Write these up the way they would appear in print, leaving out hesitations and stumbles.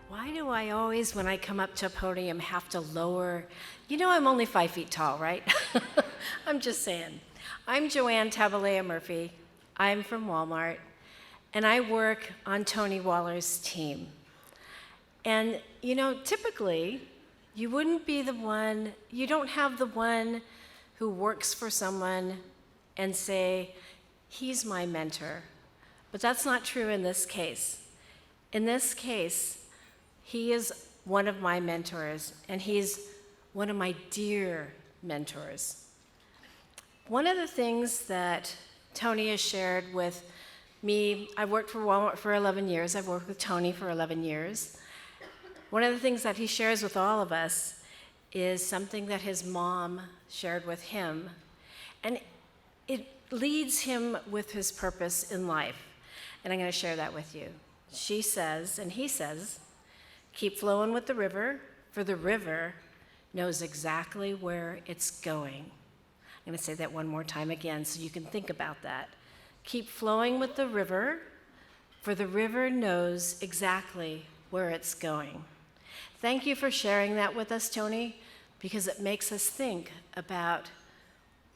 Why do I always, when I come up to a podium, have to lower? You know I'm only 5 feet tall, right? I'm just saying. I'm Joanne Tabalea Murphy. I'm from Walmart, and I work on Tony Waller's team. And you know, typically, you wouldn't be the one, you don't have the one who works for someone and say, he's my mentor. But that's not true in this case. In this case, he is one of my mentors, and he's one of my dear mentors. One of the things that Tony has shared with me, I've worked for Walmart for 11 years, I've worked with Tony for 11 years. One of the things that he shares with all of us is something that his mom shared with him, and it leads him with his purpose in life. And I'm going to share that with you. She says, and he says, keep flowing with the river, for the river knows exactly where it's going. I'm going to say that one more time again so you can think about that. Keep flowing with the river, for the river knows exactly where it's going. Thank you for sharing that with us, Tony, because it makes us think about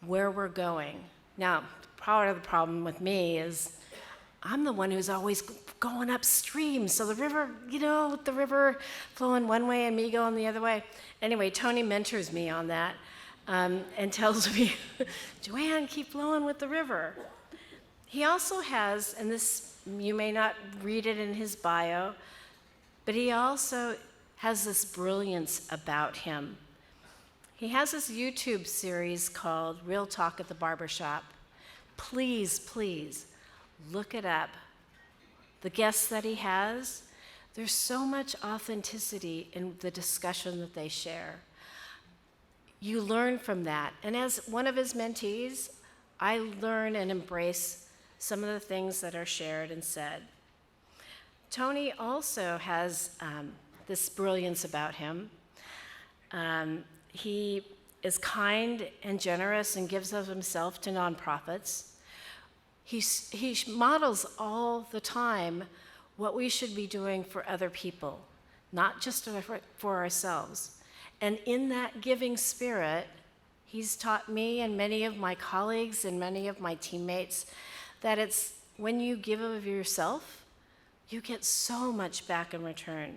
where we're going. Now, part of the problem with me is I'm the one who's always going upstream, so the river, you know, the river flowing one way and me going the other way. Anyway, Tony mentors me on that and tells me, Joanne, keep flowing with the river. He also has, and this, you may not read it in his bio, but he also has this brilliance about him. He has this YouTube series called Real Talk at the Barbershop. Please, please, look it up. The guests that he has, there's so much authenticity in the discussion that they share. You learn from that. And as one of his mentees, I learn and embrace some of the things that are shared and said. Tony also has this brilliance about him. He is kind and generous and gives of himself to nonprofits. He models all the time what we should be doing for other people, not just for ourselves. And in that giving spirit, he's taught me and many of my colleagues and many of my teammates that it's when you give of yourself, you get so much back in return.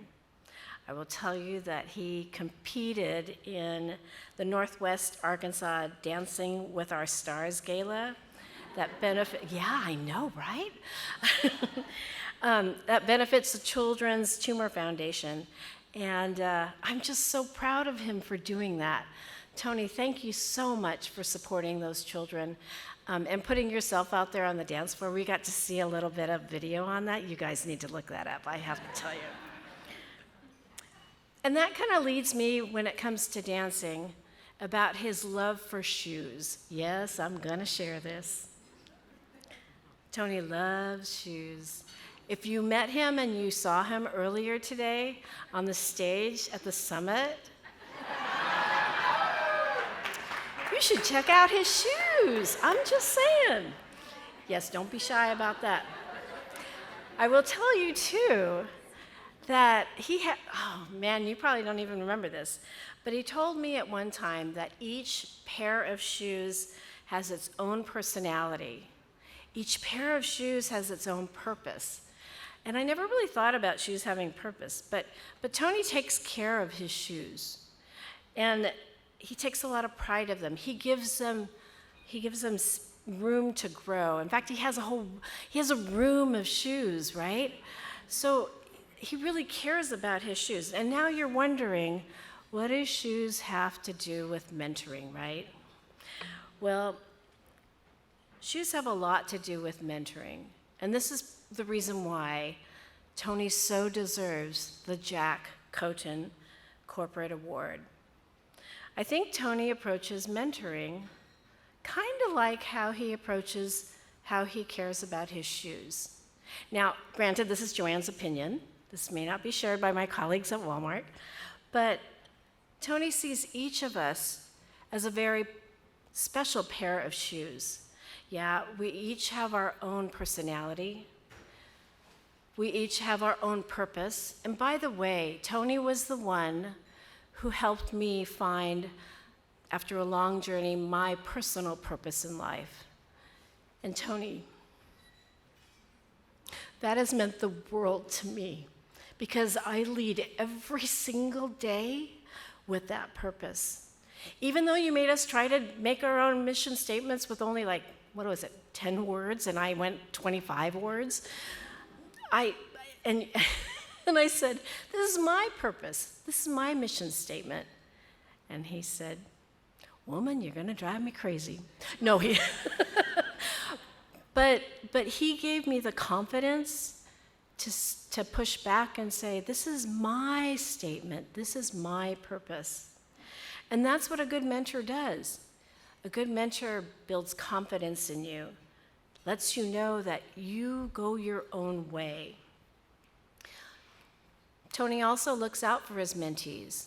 I will tell you that he competed in the Northwest Arkansas Dancing with Our Stars Gala. That yeah, I know, right? That benefits the Children's Tumor Foundation. And I'm just so proud of him for doing that. Tony, thank you so much for supporting those children and putting yourself out there on the dance floor. We got to see a little bit of video on that. You guys need to look that up, I have to tell you. And that kind of leads me, when it comes to dancing, about his love for shoes. Yes, I'm going to share this. Tony loves shoes. If you met him and you saw him earlier today on the stage at the summit, you should check out his shoes. I'm just saying. Yes, don't be shy about that. I will tell you, too, that he had, oh man, you probably don't even remember this, but he told me at one time that each pair of shoes has its own personality. Each pair of shoes has its own purpose. And I never really thought about shoes having purpose, but Tony takes care of his shoes. And he takes a lot of pride of them. He gives them room to grow. In fact, he has a room of shoes, right? So he really cares about his shoes. And now you're wondering, what do shoes have to do with mentoring, right? Well, shoes have a lot to do with mentoring. And this is the reason why Tony so deserves the Jack Koten Corporate Award. I think Tony approaches mentoring kind of like how he cares about his shoes. Now, granted, this is Joanne's opinion. This may not be shared by my colleagues at Walmart, but Tony sees each of us as a very special pair of shoes. Yeah, we each have our own personality. We each have our own purpose. And by the way, Tony was the one who helped me find, after a long journey, my personal purpose in life. And Tony, that has meant the world to me because I lead every single day with that purpose. Even though you made us try to make our own mission statements with only 10 words, and I went 25 words, and I said, this is my purpose. This is my mission statement. And he said, woman, you're gonna drive me crazy. No, but he gave me the confidence to push back and say, this is my statement. This is my purpose. And that's what a good mentor does. A good mentor builds confidence in you, lets you know that you go your own way. Tony also looks out for his mentees.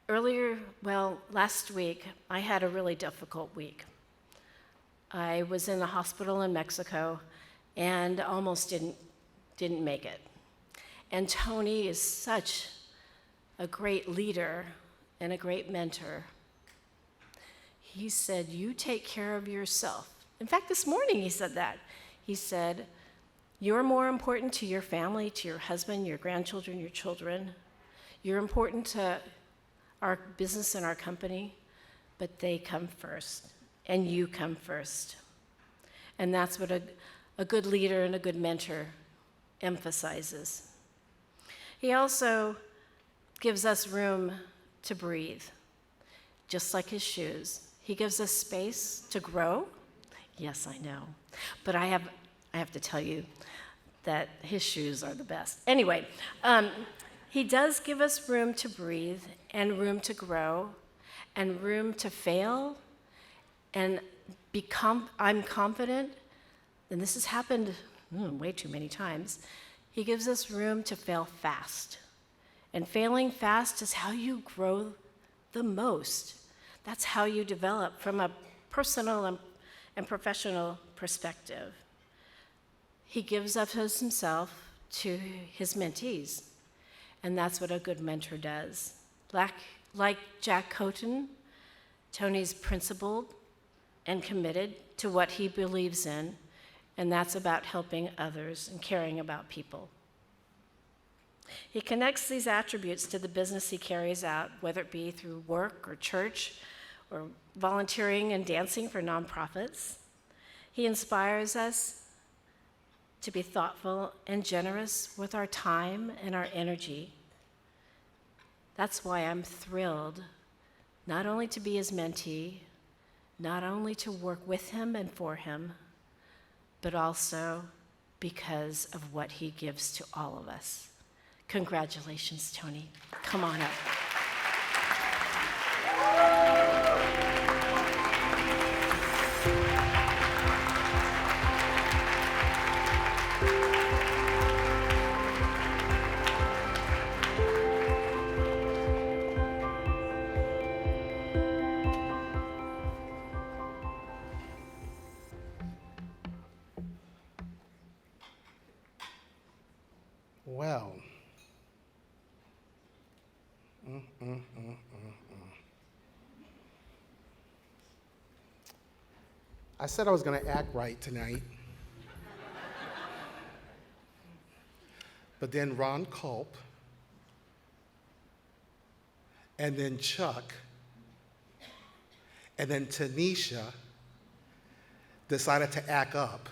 Last week, I had a really difficult week. I was in the hospital in Mexico and almost didn't make it. And Tony is such a great leader and a great mentor. He said, you take care of yourself. In fact, this morning he said that. He said, you're more important to your family, to your husband, your grandchildren, your children. You're important to our business and our company, but they come first, and you come first. And that's what a good leader and a good mentor emphasizes. He also gives us room to breathe, just like his shoes. He gives us space to grow. Yes, I know. But I have to tell you that his shoes are the best. Anyway, he does give us room to breathe and room to grow and room to fail. And I'm confident, and this has happened way too many times, he gives us room to fail fast. And failing fast is how you grow the most. That's how you develop from a personal and professional perspective. He gives up himself to his mentees, and that's what a good mentor does. Like Jack Koten, Tony's principled and committed to what he believes in, and that's about helping others and caring about people. He connects these attributes to the business he carries out, whether it be through work or church or volunteering and dancing for nonprofits. He inspires us to be thoughtful and generous with our time and our energy. That's why I'm thrilled not only to be his mentee, not only to work with him and for him, but also because of what he gives to all of us. Congratulations, Tony. Come on up. Well, I said I was going to act right tonight. But then Ron Culp, and then Chuck, and then Tanisha decided to act up,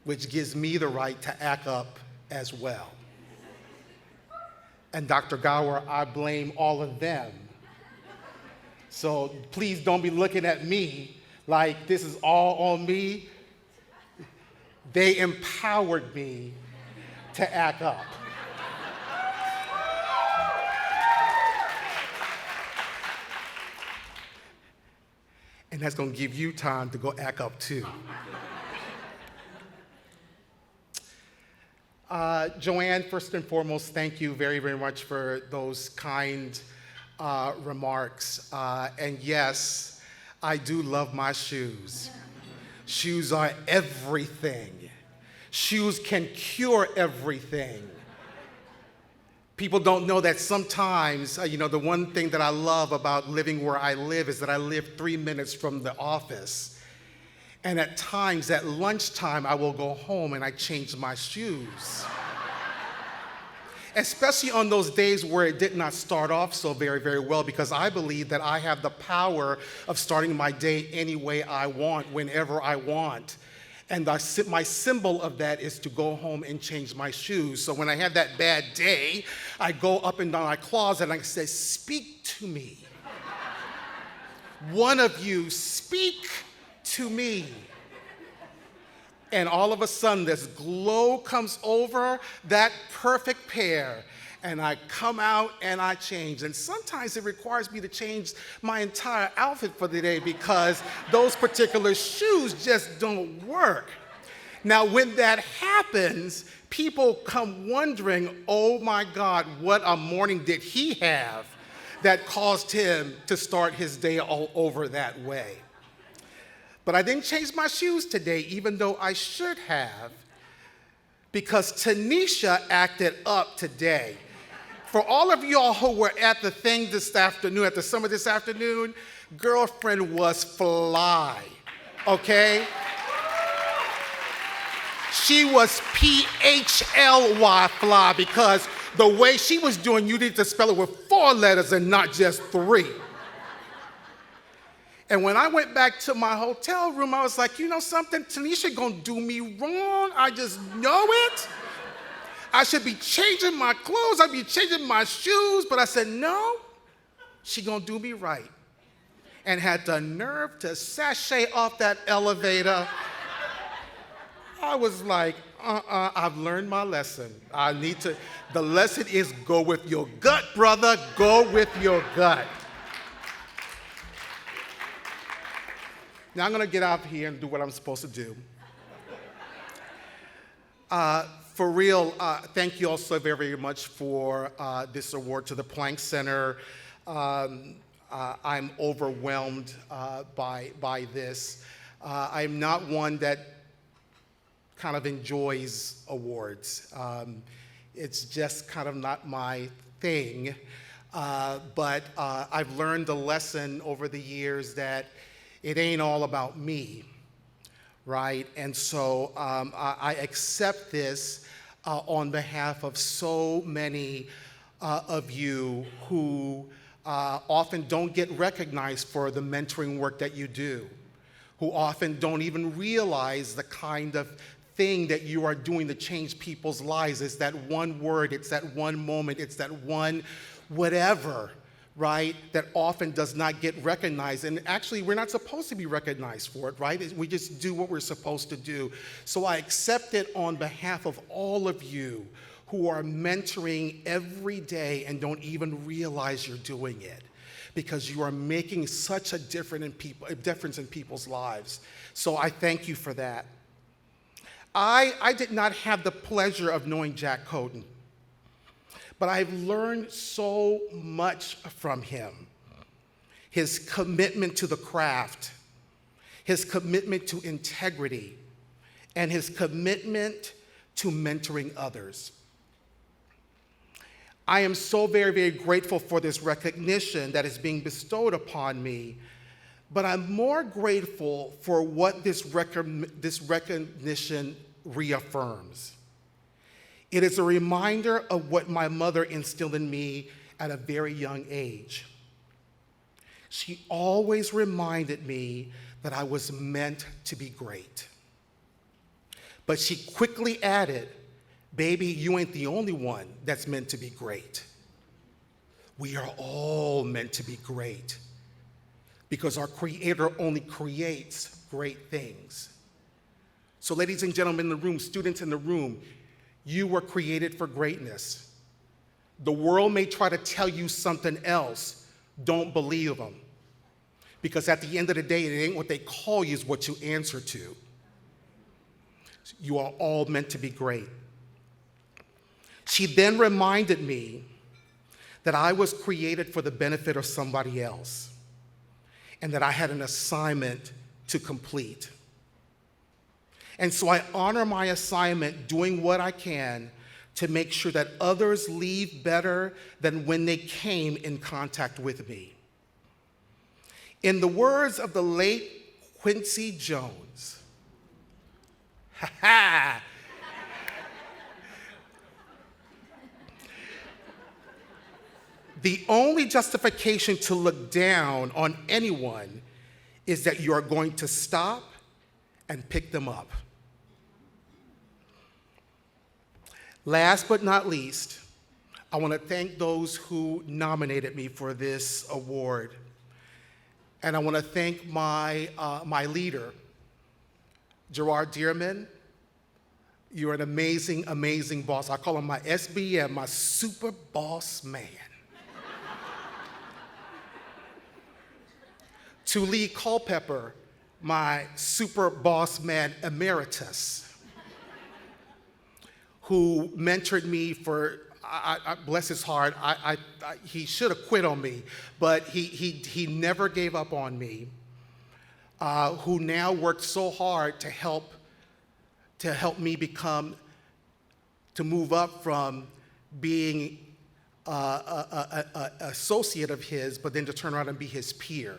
which gives me the right to act up as well. And Dr. Gower, I blame all of them. So please don't be looking at me like this is all on me. They empowered me to act up. And that's going to give you time to go act up too. Joanne, first and foremost, thank you very, very much for those kind remarks. And yes, I do love my shoes. Shoes are everything. Shoes can cure everything. People don't know that sometimes, the one thing that I love about living where I live is that I live 3 minutes from the office. And at times, at lunchtime, I will go home and I change my shoes. Especially on those days where it did not start off so very, very well, because I believe that I have the power of starting my day any way I want, whenever I want. And my symbol of that is to go home and change my shoes. So when I have that bad day, I go up and down my closet and I say, speak to me. One of you, speak to me. And all of a sudden, this glow comes over that perfect pair. And I come out and I change. And sometimes it requires me to change my entire outfit for the day because those particular shoes just don't work. Now, when that happens, people come wondering, oh my God, what a morning did he have that caused him to start his day all over that way? But I didn't change my shoes today, even though I should have, because Tanisha acted up today. For all of y'all who were at the thing this afternoon, at the summit this afternoon, girlfriend was fly, okay? She was P-H-L-Y fly, because the way she was doing, you need to spell it with 4 letters and not just 3. And when I went back to my hotel room, I was like, you know something? Tanisha gonna do me wrong. I just know it. I should be changing my clothes. I'd be changing my shoes. But I said, no, she gonna do me right. And had the nerve to sashay off that elevator. I was like, I've learned my lesson. The lesson is go with your gut, brother. Go with your gut. Now I'm going to get out here and do what I'm supposed to do. For real, thank you all so very, very much for this award to the Planck Center. I'm overwhelmed by this. I'm not one that kind of enjoys awards. It's just kind of not my thing. But I've learned the lesson over the years that it ain't all about me, right? And so I accept this on behalf of so many of you who often don't get recognized for the mentoring work that you do, who often don't even realize the kind of thing that you are doing to change people's lives. It's that one word, it's that one moment, it's that one whatever, right, that often does not get recognized. And actually, we're not supposed to be recognized for it, right? We just do what we're supposed to do. So I accept it on behalf of all of you who are mentoring every day and don't even realize you're doing it, because you are making such a difference in people's lives. So I thank you for that. I did not have the pleasure of knowing Jack Koten, but I've learned so much from him. His commitment to the craft, his commitment to integrity, and his commitment to mentoring others. I am so very, very grateful for this recognition that is being bestowed upon me, but I'm more grateful for what this recognition reaffirms. It is a reminder of what my mother instilled in me at a very young age. She always reminded me that I was meant to be great. But she quickly added, baby, you ain't the only one that's meant to be great. We are all meant to be great because our Creator only creates great things. So ladies and gentlemen in the room, students in the room, you were created for greatness. The world may try to tell you something else. Don't believe them. Because at the end of the day, it ain't what they call you, it's what you answer to. You are all meant to be great. She then reminded me that I was created for the benefit of somebody else, and that I had an assignment to complete. And so I honor my assignment doing what I can to make sure that others leave better than when they came in contact with me. In the words of the late Quincy Jones, the only justification to look down on anyone is that you are going to stop and pick them up. Last but not least, I want to thank those who nominated me for this award. And I want to thank my leader, Gerard Dearman. You're an amazing, amazing boss. I call him my SBM, my super boss man. To Lee Culpepper, my super boss man emeritus, who mentored me for, bless his heart, he should have quit on me, but he never gave up on me, who now worked so hard to help me to move up from being an associate of his, but then to turn around and be his peer.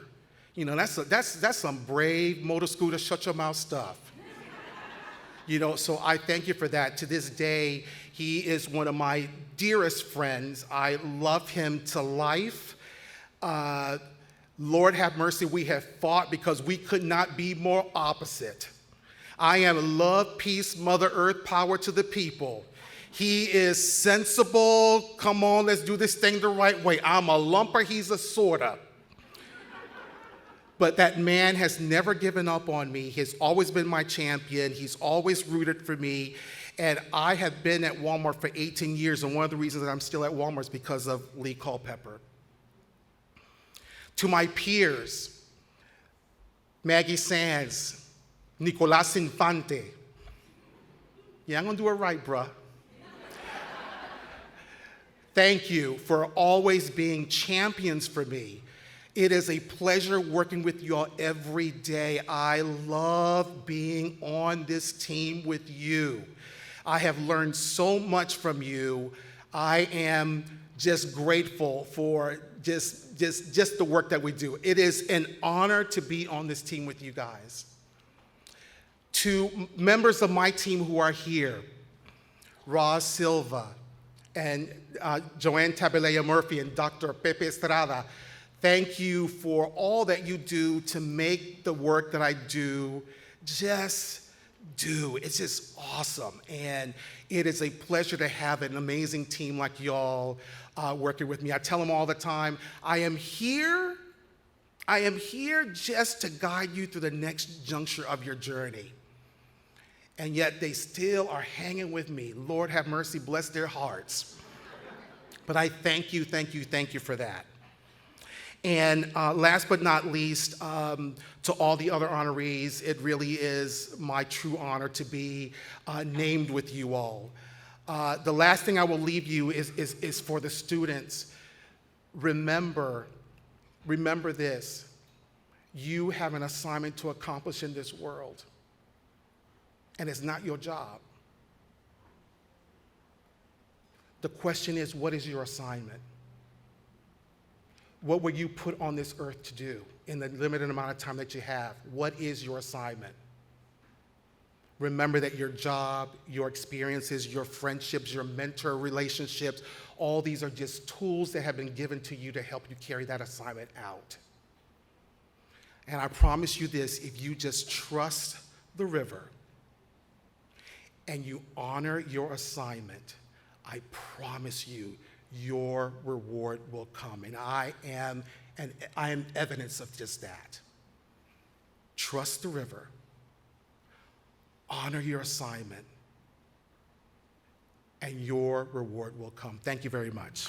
You know, that's some brave motor scooter, shut your mouth stuff. You know, so I thank you for that. To this day, he is one of my dearest friends. I love him to life. Lord have mercy, we have fought because we could not be more opposite. I am love, peace, Mother Earth, power to the people. He is sensible. Come on, let's do this thing the right way. I'm a lumper, he's a sorta. But that man has never given up on me. He's always been my champion. He's always rooted for me. And I have been at Walmart for 18 years, and one of the reasons that I'm still at Walmart is because of Lee Culpepper. To my peers, Maggie Sands, Nicolas Infante. Yeah, I'm gonna do it right, bruh. Thank you for always being champions for me. It is a pleasure working with you all every day. I love being on this team with you. I have learned so much from you. I am just grateful for just the work that we do. It is an honor to be on this team with you guys. To members of my team who are here, Roz Silva and Joanne Tabelea Murphy and Dr. Pepe Estrada, thank you for all that you do to make the work that I do just do. It's just awesome. And it is a pleasure to have an amazing team like y'all working with me. I tell them all the time, I am here just to guide you through the next juncture of your journey. And yet they still are hanging with me. Lord have mercy, bless their hearts. But I thank you for that. And last but not least, to all the other honorees, it really is my true honor to be named with you all. The last thing I will leave you is for the students. Remember this. You have an assignment to accomplish in this world, and it's not your job. The question is, what is your assignment? What were you put on this earth to do in the limited amount of time that you have? What is your assignment? Remember that your job, your experiences, your friendships, your mentor relationships, all these are just tools that have been given to you to help you carry that assignment out. And I promise you this, if you just trust the river and you honor your assignment, I promise you, your reward will come. And I am evidence of just that. Trust the river, honor your assignment, and your reward will come. Thank you very much.